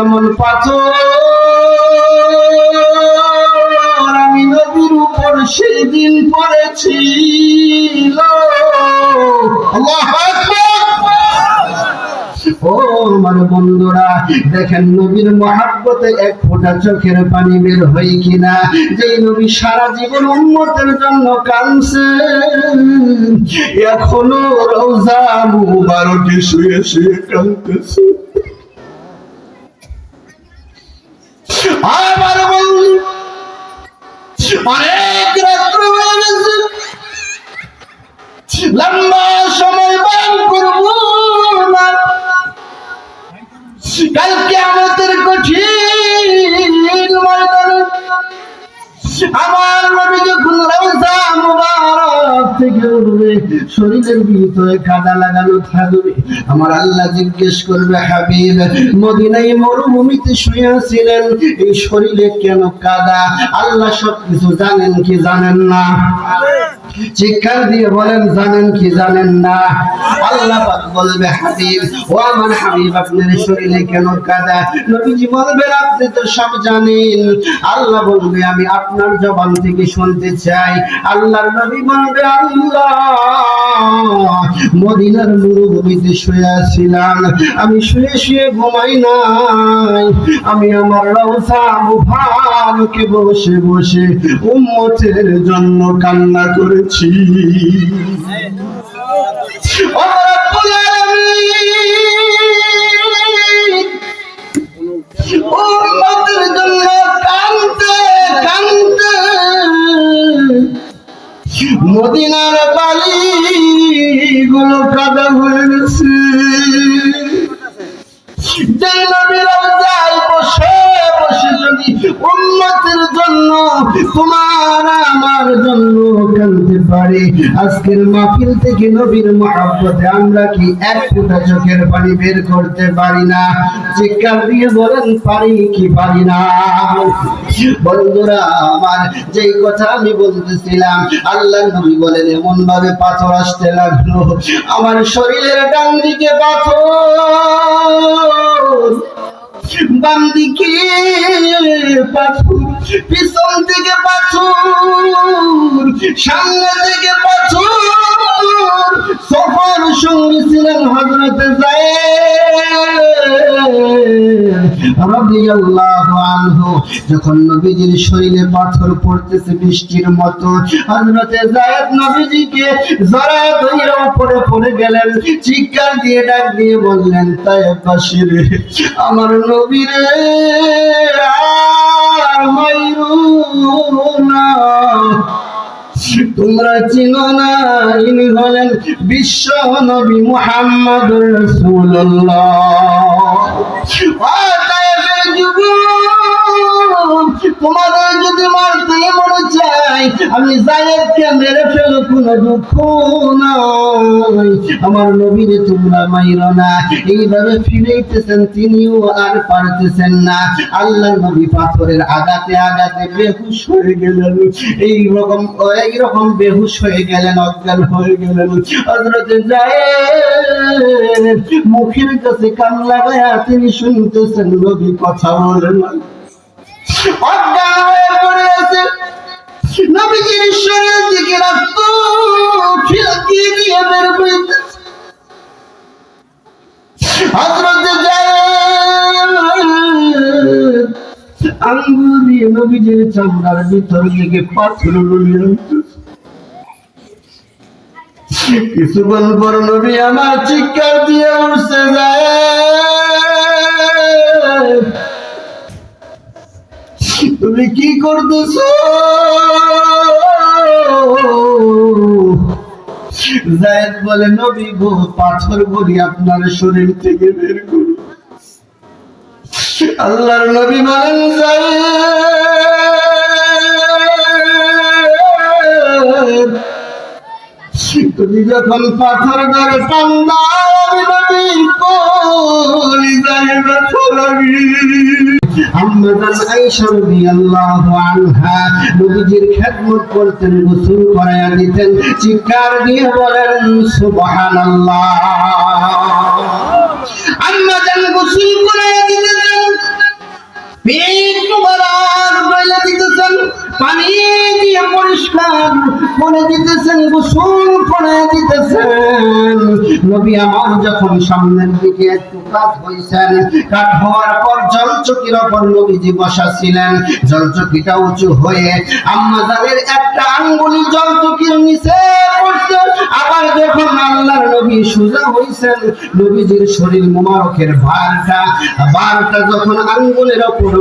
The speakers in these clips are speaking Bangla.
এমন পাথর আমি নবীর উপর সেই দিন পড়েছিল। আল্লাহু আকবার। ও আমার বন্ধুরা, দেখেন নবীর মহব্বতে এক ফোঁটা চোখের পানি বের হয় কিনা। যেই নবী সারা জীবন উম্মতের জন্য কাঁদছেন, এখনো রওজা মুবারকে শুয়ে শুয়ে কাঁদতেছে। আমার বন্ধু, অনেক রাত্র হয়ে গেছে, লম্বা সময় পার করব না। কালকে আমাদের কঠিন ময়দানে আমার নবী যখন রওজা মুবারক থেকে উঠবে, শরীরের ভিতরে কাদা লাগানো থাকবে। আমার আল্লাহ জিজ্ঞেস করবে, হাবিব, মদিনায় মরুভূমিতে শুয়ে ছিলেন, এই শরীরে কেন কাদা? আল্লাহ সবকিছু জানেন কি জানেন না? চিৎকার দিয়ে বলেন, জানেন কি জানেন না? আল্লাহ পাক বলবে, হাবিব, ও আমার হাবিব, আপনার শরীরে কেন কাদা? নবীজি বলবেন, আপনি তো সব জানেন। আল্লাহ বলবে, আমি আপনার জবান থেকে শুনতে চাই। আল্লাহর নবী বলবে, আল্লাহ, মদিনার মরুভূমিতে শুয়ে ছিলাম, আমি শুয়ে শুয়ে ঘুমাই নাই, আমি আমার রওজা মুবারকে বসে বসে উম্মতের জন্য কান্না করেছি। ও রব্বুল আলামিন, উম্মতের জন্য কাঁদতে কাঁদতে মদিনার বালি গুলো কাদা হয়ে গেছে। যে নবীর রওজায় বসে বসে যদি উম্মতের জন্য, তোমার আমার জন্য কাঁদতে পারে, আজকের মাহফিল থেকে নবীর মহব্বতে আমরা কি এক ফোঁটা চোখের পানি বের করতে পারি না? চিৎকার দিয়ে বলেন, পারি কি পারি না? বন্ধুরা আমার, যেই কথা আমি বলতেছিলাম, আল্লাহর নবী বলেন, এমন ভাবে পাথর আসতে লাগলো, আমার শরীরের ডান দিকে পাথর, বাম দিকে পাথর, পিছন থেকে পাথর, সামনে থেকে পাথর। সফর সঙ্গী ছিলেন হযরত যায়েদ রাদিয়াল্লাহু আনহু। যখন নবীজির শরীরে পাথর পড়তেছে বৃষ্টির মতো, হযরত যায়েদ নবীজিকে জড়ায় ধরে উপরে পড়ে গেলেন, চিৎকার দিয়ে ডাক দিয়ে বললেন, তায়েববাসী রে, আমার নবী রে, আর মাইরো না। তোমরা চিনো না, ইনি হলেন বিশ্ব নবী মুহাম্মদুর রাসূলুল্লাহ। তোমাদের যদি মারতে মনে চাই, আমি যায়েদকে মেরে ফেলো, কোনো দুঃখ নাই, আমার নবীরে তোমরা মাইরো না। এইভাবে ফিরাইতেছেন, তিনিও আর পারতেছেন না। আল্লাহ নবী পাথরের আঘাতে আঘাতে বেহুশ হয়ে গেলেন। এইরকম বেহুশ হয়ে গেলেন, অজ্ঞান হয়ে গেলেন। হযরত যায়েদ মুখের কাছে কান লাগায়া তিনি শুনতেছেন, নবী কথা বলেন, অজ্ঞান হয়ে পড়ে আছে। নবীজির শরীর থেকে রক্ত ফিলকিয়ে দিয়ে বের হইতেছে। হযরত যায়েদ আঙ্গুল দিয়ে নবীজির চামড়ার ভিতর থেকে পাথর গুলিয়ে আনতেছে। কিছুক্ষণ পর নবী আমার চিৎকার দিয়ে উঠছে, যায়েদ, তুমি কি করতেছো? যায়েদ বলে, নবী গো, পাথর গুলি আপনার শরীর থেকে বের করুন। আল্লাহর নবী বলেন, যায়েদ, তুমি যখন পাথর ধরে টান দাও, আমি নবীর কলিজায় ব্যথা লাগি। আম্মাজান আয়েশা রাদিয়াল্লাহু আনহা নবীজির খেদমত করতেন, গোসল করায়া দিতেন। চিৎকার দিয়ে বলেন, সুবহানাল্লাহ। আম্মাজান গোসল করায়া দিতেন, করে দিতেছেন, গোসল করে দিতেছেন। নবী আমার যখন সামনের দিকে একটু কাত হয়েছেন, কাত হওয়ার পর জলচকির ওপর নবীজি বসা ছিলেন। জলচকিটা উঁচু হয়ে আম্মা জানের একটা আঙ্গুলি জলচকির নিচে পড়ছে। আবার যখন আল্লাহর নবী সোজা হয়েছেন, নবীজির শরীর মোবারকের ভারটা যখন আঙ্গুলের ওপর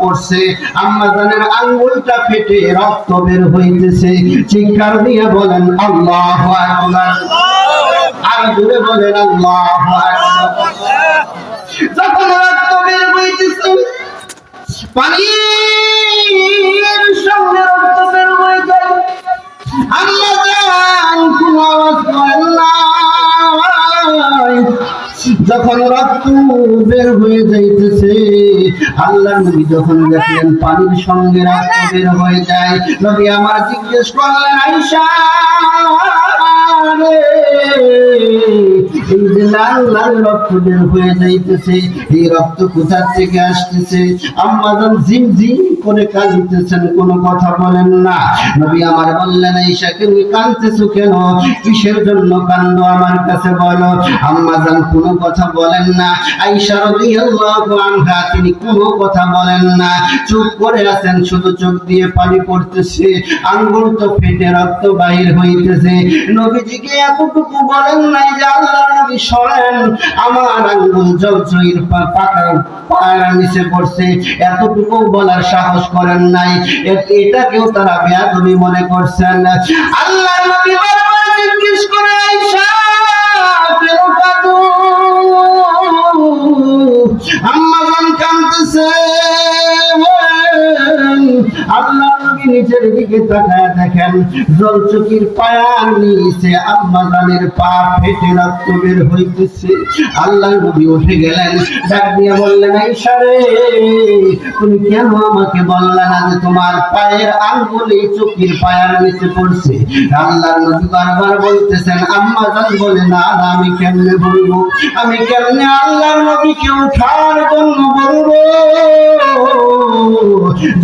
পড়ছে, আম্মা জানের আঙ্গুলটা ফেটে রক্ত বের হইতেছে। চিৎকার দিয়ে বলেন আল্লাহু আকবার। আর জোরে বলেন আল্লাহু আকবার। যখন রক্ত বের হইতেছে, পানির সঙ্গে রক্ত বের হয়ে যায়, আম্মা জান কোনো আওয়াজ করেন না। যখন রক্ত বের হয়ে যাইতেছে, আল্লাহর নবী যখন দেখলেন পানির সঙ্গে রক্ত বের হয়ে যায়, নবী আমার জিজ্ঞেস করলেন আয়েশা, এই যে লাল লাল রক্ত বের হয়ে যাইতেছে, এই রক্ত কোথা থেকে আসতেছে? আম্মা জান ঝিমঝিম করে কাঁদতেছেন, কোনো কথা বলেন না। নবী আমার বললেন আয়েশা, তুমি কাঁদতেছো কেন? কিসের জন্য কান্দো আমার কাছে বলো। আম্মা জান কোনো কথা বলেন না। আয়েশা রাদিয়াল্লাহু আনহা তিনি কোনো কথা বলেন না, চুপ করে আছেন, শুধু চোখ দিয়ে পানি পড়তেছে, আঙ্গুল তো ফেটে রক্ত বাহির হইতেছে। নবীজিকে এতটুকু বলেন নাই যে আল্লাহর নবী সরেন, আমার আঙ্গুল জলচকির পায়ের নিচে পড়ছে, এতটুকু বলার সাহস করেন নাই। এটাকেও তারা বেয়াদবি মনে করছেন। আল্লাহর নবী বারবার জিজ্ঞেস করে আয়েশা কেন কাঁদো? আম্মা জান কাঁদতেছে। আল্লাহ নবী নিচের দিকে তাকায় দেখেন, জলচকির পায়ার নিচে আম্মা জানের পা ফেটে রক্ত বের হইতেছে। আল্লাহ নবী উঠে গেলেন, ডাক দিয়ে বললেন আয়েশা রে, তুমি কেন আমাকে বললা না যে তোমার পায়ের আঙ্গুলে চকির পায়ার নিচে পড়ছে? আল্লাহ নবী বারবার বলতেছেন, আম্মা জান বলে না, আমি কেমনে বলবো? আমি কেমনে আল্লাহর নবীকে উঠার জন্য বলবো?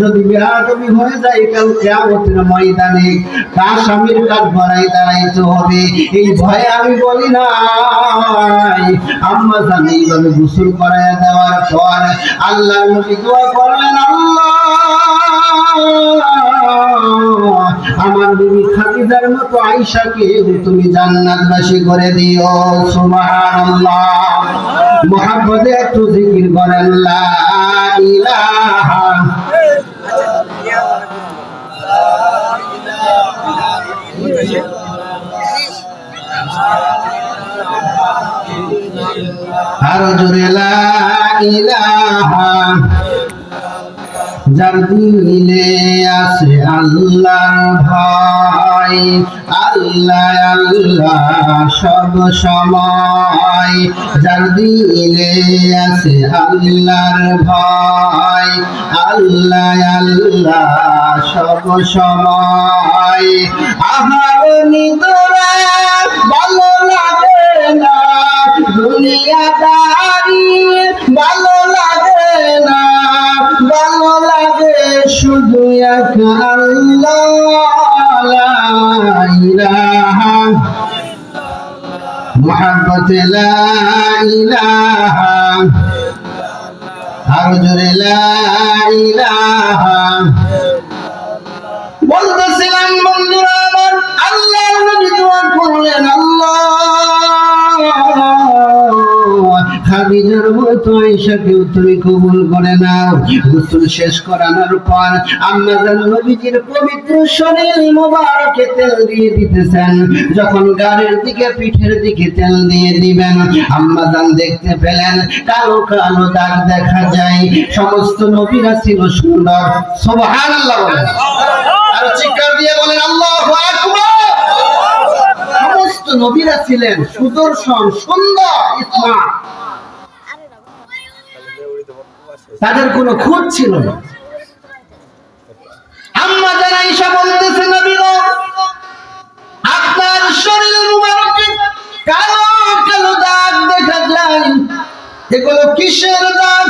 যদি বেয়াদবি হয়ে যায়, কাল কিয়ামতের ময়দানে কার স্বামীর কাঠ ভরাই দাঁড়াইতে হবে, এই ভয়ে আমি বলি নাই। আম্মা জান এইভাবে গোসল করাইয়া দেওয়ার পর আল্লাহর নবী দোয়া করলেন, আল্লাহ আমার বিবি খাদিজার মতো আয়েশাকে তুমি জান্নাতবাসী করে দিও। সুবহানাল্লাহ। মুহাব্বতে একটু জিকির করেন লা ইলাহা আর জোরে লা ইলাহা, যার দিলে আছে আল্লাহর ভয়, আল্লাহ আল্লাহ সব সময়, যার দিলে আছে আল্লাহর ভয়, আল্লাহ আল্লাহ সব সময়। আহার নিদরা ভালো লাগে না, দুনিয়াদারি ভালো লাগে না, ভালো লাগে শুধু এক আল্লাহ, লা ইলাহা মুহাব্বতে লা ইলাহা, আর জোরে লা ইলাহা। বলতেছিলাম বন্ধুরা আমার, আল্লাহর নবী দোয়া করলেন, আল্লাহ খাদিজার মতো আয়েশাকেও তুমি কবুল করে নাও। গোসল শেষ করানোর পর আম্মা জান নবীজির পবিত্র শরীর মোবারকে তেল দিয়ে দিতেছেন। যখন গাড়ির দিকে পিঠের দিকে তেল দিয়ে দিবেন, আম্মা জান দেখতে পেলেন কালো কালো দাগ দেখা যায়। সমস্ত নবীরা ছিল সুন্দর। সুবহানাল্লাহ বলেন, আর চিৎকার দিয়ে বলেন আল্লাহু আকবার। সমস্ত নবীরা ছিলেন সুদর্শন, সুন্দর, স্মার্ট, তাদের কোনো খুঁত ছিল না। আম্মা জান আয়েশা বলতেছে, নবী গো, আপনার শরীর মুবারকে কালো কালো দাগ দেখা যায়, এগুলো কিসের দাগ?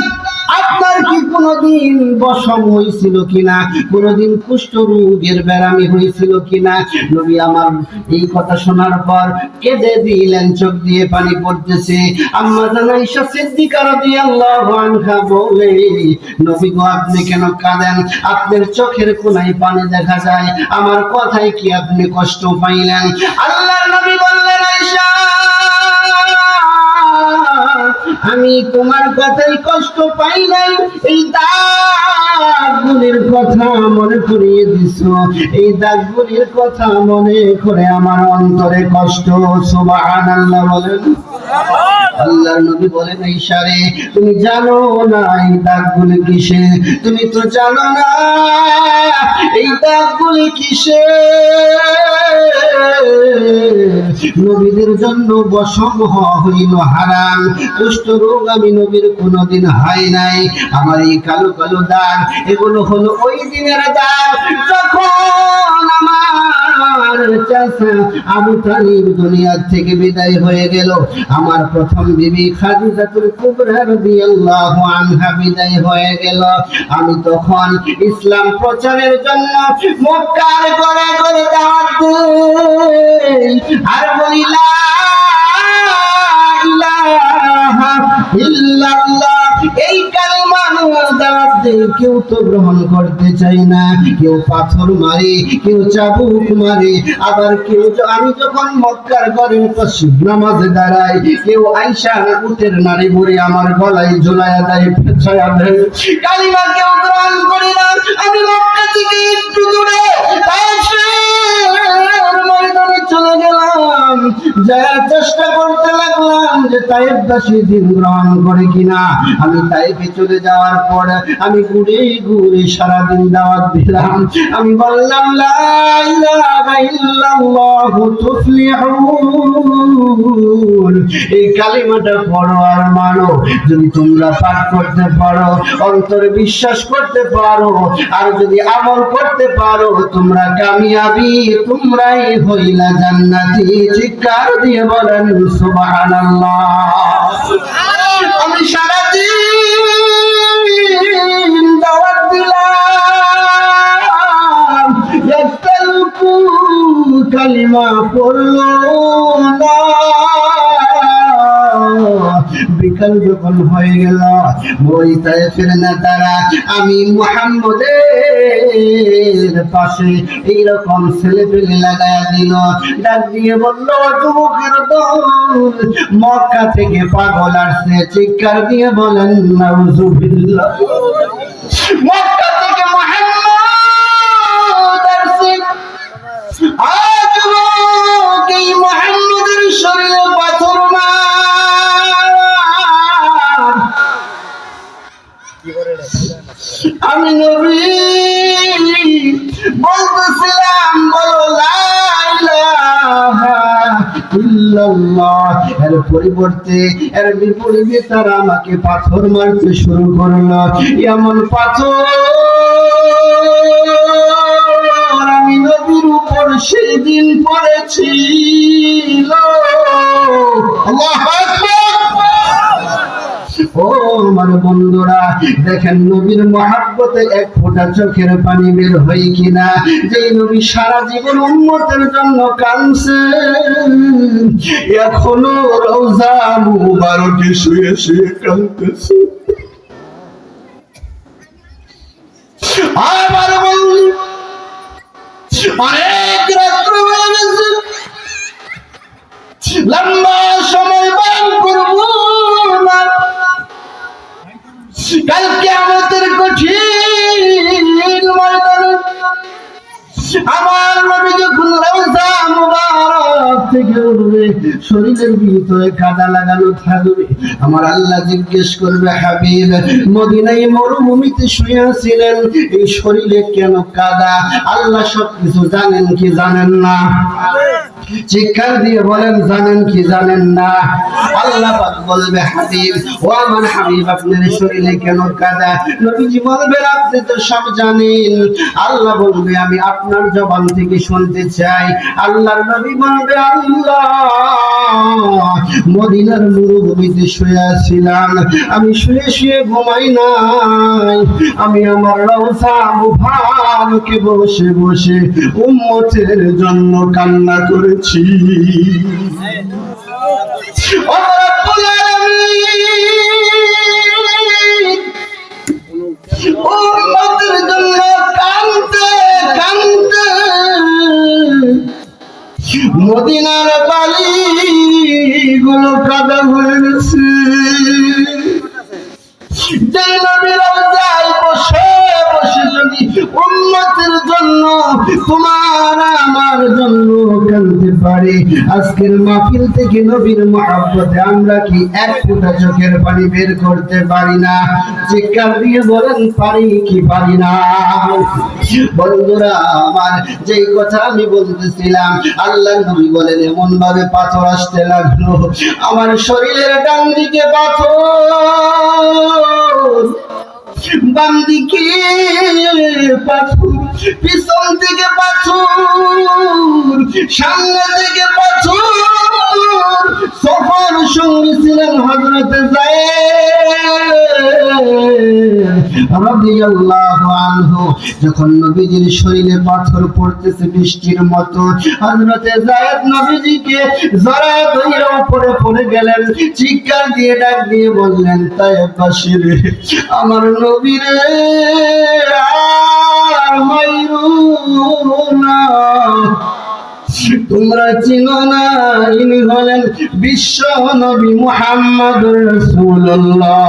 আপনার কি কোনো কোনদিন বশম হয়েছিল কিনা, কোনদিন কুষ্ঠ রোগের ব্যারামী হয়েছিল কিনা। নবী আমার এই কথা শোনার পর কেঁদে দিলেন, চোখ দিয়ে পানি পড়তেছে। আম্মা জান আয়েশা সিদ্দিকা রাদিয়াল্লাহু আনহা বলে, নবী গো আপনি কেন কাঁদেন? আপনার চোখের কোনায় পানি দেখা যায়, আমার কথায় কি আপনি কষ্ট পাইলেন? আল্লাহর নবী বললেন, আয়েশা আমি তোমার কথাই কষ্ট পাই নাই, এই দাগগুলির কথা মনে করিয়ে দিছো, এই দাগগুলির কথা মনে করে আমার অন্তরে কষ্ট। সুবহানাল্লাহ বলেন। আল্লাহর নবী বলেন, আয়েশা রে তুমি জানো না এই দাগগুলি কিসে? তুমি তো জানো না এই দাগগুলি কিসে? নবীদের জন্য বশম হওয়া হইল হারাম, কুষ্ঠ রোগ আমি নবীর কোনদিন হয় নাই। আমার এই কালো কালো দাগ, এগুলো হলো ওই দিনের দাগ যখন আমার চাচা আবু তালিব দুনিয়া থেকে বিদায় হয়ে গেল, আমার প্রথম বিবি খাদিজাতুল কুবরা রাদিয়াল্লাহু আনহা বিদায় হয়ে গেল। আমি তখন ইসলাম প্রচারের জন্য মক্কার ঘরে ঘরে দাওয়াত দেই আর বলি লা ইলাহা ইল্লাল্লাহ। এই কালিমা দাওয়াত দেই, কেউ তো গ্রহণ করতে চায় না, কেউ পাথর মারে, কেউ চাবুক মারে, আবার কেউ আমি যখন মক্কার ঘরে তাসবিহ নামাজে দাঁড়াই, কেউ আয়েশা উটের নারী ভরে আমার গলায় ঝুলায়া দেয়, পেঁচায়া দেয়। কালিমা কেউ গ্রহণ করে না। আমি মক্কা থেকে একটু দূরে তায়েফের ময়দানে চলে গেলাম, যারা চেষ্টা করতে লাগলাম যে তায়েফবাসী দিন গ্রহণ করে কিনা। আমি তায়েফে চলে যাওয়ার পর আমি ঘুরে ঘুরে সারাদিন দাওয়াত দিলাম। আমি বললাম লা ইলাহা ইল্লাল্লাহু তুফলিহুন, এই কালিমাটা পড়ো আর মানো। যদি তোমরা পাঠ করতে পারো, অন্তরে বিশ্বাস করতে পারো, আর যদি আমল করতে পারো, তোমরা কামিয়াবি, তোমরাই হইলা জান্নাতি। চিৎকার দিয়ে বলেন সুবহানাল্লাহ। আমি সারাদিন দাওয়াত দিলাম, একটা লোকও কালিমা পড়লো না। বিকাল যখন হয়ে গেল, ওই তায়েফের নেতারা আমি মুহাম্মদের পাশে এইরকম ছেলে পেলে লাগায়া দিল, ডাক দিয়ে বলল, যুবকের দল, মক্কা থেকে পাগল আসছে। চিৎকার দিয়ে বলেন নাউজুবিল্লাহ। মক্কা থেকে মুহাম্মদ আসছে। আজ এই মুহাম্মদের শরীরে পাথর আমি নবী বলতেছিলাম, বলো লা ইলাহা ইল্লাল্লাহ। এর পরিবর্তে, এর বিপরীতে তারা আমাকে পাথর মারতে শুরু করলো। এমন পাথর আমি নবীর উপর সেই দিন পড়েছিল। আল্লাহু আকবার। ও আমার বন্ধুরা, দেখেন নবীর মহব্বতে এক ফোঁটা চোখের পানি বের হয় কিনা। যেই নবী সারা জীবন উম্মতের জন্য কাঁদছেন, এখনো রওজা মুবারকে শুয়ে শুয়ে কাঁদতেছে। আমার বন্ধু, অনেক রাত্র হয়ে গেছে, লম্বা সময় পার করবো না। কালকে আমাদের কঠিন ময়দানে আমার নবী যখন রওজা মুবারক থেকে উঠবে, শরীরের ভিতরে কাদা লাগানো থাকবে। আমার আল্লাহ জিজ্ঞেস করবে, হাবিব মদিনায় মরুভূমিতে শুয়ে ছিলেন, এই শরীরে কেন কাদা? আল্লাহ সবকিছু জানেন কি জানেন না? চিৎকার দিয়ে বলেন, জানেন কি জানেন না? আল্লাহ পাক বলবে, হাবিব, ও আমার হাবিব, আপনার শরীরে কেন কাদা? নবীজি বলবেন, আপনি তো সব জানেন। আল্লাহ বলবে, আমি আপনার জবান থেকে শুনতে চাই। আল্লাহর নবী বলবে, আল্লাহ মদিনার মরুভূমিতে শুয়ে ছিলাম, আমি শুয়ে শুয়ে ঘুমাই নাই, আমি আমার রওজা মুবারকে বসে বসে উম্মতের জন্য কান্না করেছি। ও রব্বুল আলামিন, উম্মতের জন্য কাঁদতে কাঁদতে মদিনার বালি গুলো কাদা হয়ে গেছে। যে নবীর রওজায় বসে বসে যদি উম্মতের জন্য, তোমার আমার জন্য কাঁদতে পারি, আজকের মাহফিল থেকে নবীর মহব্বতে আমরা কি এক ফোঁটা চোখের পানি বের করতে পারি না? চিৎকার দিয়ে বলেন, পারি কি পারি না? বন্ধুরা আমার, যেই কথা আমি বলতেছিলাম, আল্লাহর নবী বলেন এমন ভাবে পাথর আসতে লাগলো, আমার শরীরের ডান দিকে পাথর, বাম দিকে পাথর, পিছন থেকে পাথর, সামনে থেকে পাথর। সফর সঙ্গী ছিলেন হযরত যায়েদ রাদিয়াল্লাহু আনহু। যখন নবীজির শরীরে পাথর পড়তেছে বৃষ্টির মতো, হযরত যায়েদ নবীজিকে জড়ায় ধরে উপরে পড়ে গেলেন, চিৎকার দিয়ে ডাক দিয়ে বললেন, তায়েববাসী রে, আমার নবী রে, আর মাইরু না, তোমরা চিনো না, ইনি হলেন বিশ্ব নবী মুহাম্মদুর রাসূলুল্লাহ।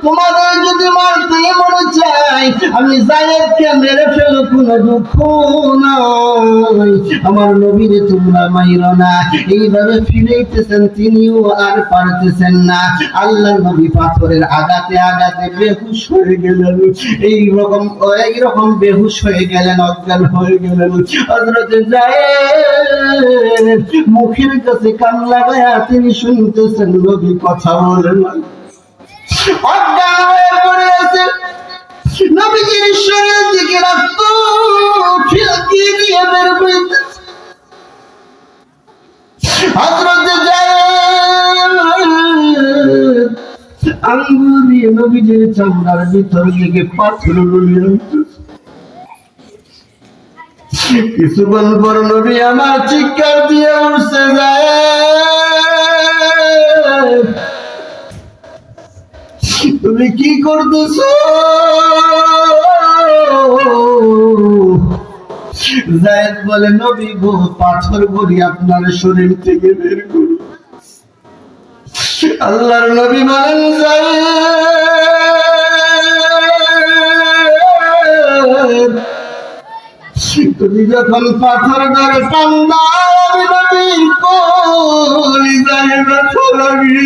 তোমাদের যদি মারতে মনে চাই, আমি যায়েদকে মেরে ফেলো, কোনো দুঃখ নাই, আমার নবীরে তোমরা মাইরো না। এইভাবে ফিরাইতেছেন, তিনিও আর পারতেছেন না। আল্লাহর নবী পাথরের আঘাতে আঘাতে বেহুশ হয়ে গেলেন। এইরকম বেহুশ হয়ে গেলেন, অজ্ঞান হয়ে গেলেন। হযরত যায়েদ মুখের কাছে কান লাগায়া তিনি শুনতেছেন, নবী কথা বলেন, অজ্ঞান হয়ে পড়ে আছে। নবীজির শরীর থেকে রক্ত ফিলকিয়ে দিয়ে বের হইতেছে। হযরত যায়েদ আঙ্গুল দিয়ে নবীজির চামড়ার ভিতর থেকে পাথর গলিয়ে আনতেছে। কিছুক্ষণ পর নবী আমার চিৎকার দিয়ে উঠছে, যায়েদ তুমি কি করতেছো? যায়েদ বলে, নবী গো, পাথর বলি আপনার শরীর থেকে বের করুন। আল্লাহর নবী বলেন, যায়েদ তুমি যখন পাথর ধরে টান দাও, আমি নবীর কলিজায় ব্যথা লাগি।